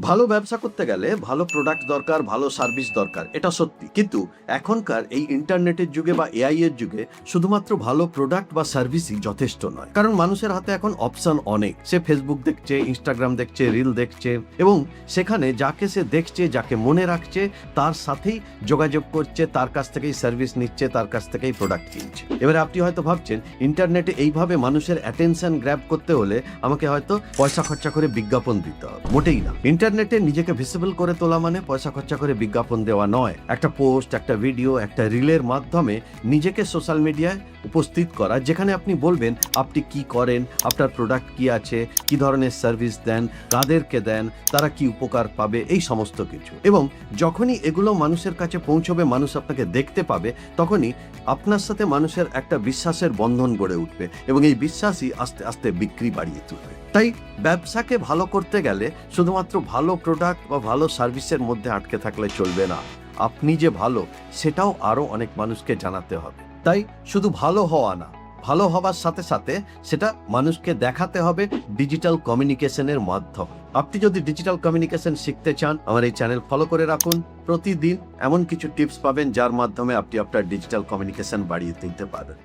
ভালো ব্যবসা করতে গেলে ভালো প্রোডাক্ট দরকার, ভালো সার্ভিস দরকার, এটা সত্যি। কিন্তু এখনকার এই ইন্টারনেটের যুগে বা এআই এর যুগে শুধুমাত্র ভালো প্রোডাক্ট বা সার্ভিসই যথেষ্ট নয়। কারণ মানুষের হাতে এখন অপশন অনেক। সে ফেসবুক দেখছে, ইনস্টাগ্রাম দেখছে, রিল দেখছে এবং সেখানে যাকে সে দেখছে, যাকে মনে রাখছে, তার সাথেই যোগাযোগ করছে, তার কাছ থেকেই সার্ভিস নিচ্ছে, তার কাছ থেকেই প্রোডাক্ট কিনছে। এবারে আপনি হয়তো ভাবছেন ইন্টারনেটে এইভাবে মানুষের অ্যাটেনশন গ্র্যাব করতে হলে আমাকে হয়তো পয়সা খরচা করে বিজ্ঞাপন দিতে হবে। মোটেই না। ইন্টারনেটে নিজেকে ভিজিবল করে তোলা মানে পয়সা খরচা করে বিজ্ঞাপন দেওয়া নয়। একটা পোস্ট, একটা ভিডিও, একটা রিলের মাধ্যমে নিজেকে সোশ্যাল মিডিয়ায় উপস্থিত করা, যেখানে আপনি বলবেন আপনি কি করেন, আপনার প্রোডাক্ট কি আছে, কি ধরনের সার্ভিস দেন, কাদেরকে দেন, তারা কি উপকার পাবে, এই সমস্ত কিছু। এবং যখনই এগুলো মানুষের কাছে পৌঁছবে, মানুষ আপনাকে দেখতে পাবে, তখনই আপনার সাথে মানুষের একটা বিশ্বাসের বন্ধন গড়ে উঠবে এবং এই বিশ্বাসই আস্তে আস্তে বিক্রি বাড়িয়ে তুলবে। তাই ব্যবসাকে ভালো করতে গেলে শুধুমাত্র ভালো প্রোডাক্ট বা ভালো সার্ভিসের মধ্যে আটকে থাকলে চলবে না। আপনি যে ভালো সেটাও আরো অনেক মানুষকে জানাতে হবে। তাই শুধু ভালো হওয়া না, ভালো হবার সাথে সাথে সেটা মানুষকে দেখাতে হবে ডিজিটাল কমিউনিকেশনের মাধ্যমে। আপনি যদি ডিজিটাল কমিউনিকেশন শিখতে চান, আমার এই চ্যানেল ফলো করে রাখুন। প্রতিদিন এমন কিছু টিপস পাবেন যার মাধ্যমে আপনি আপনার ডিজিটাল কমিউনিকেশন বাড়িয়ে তুলতে পারেন।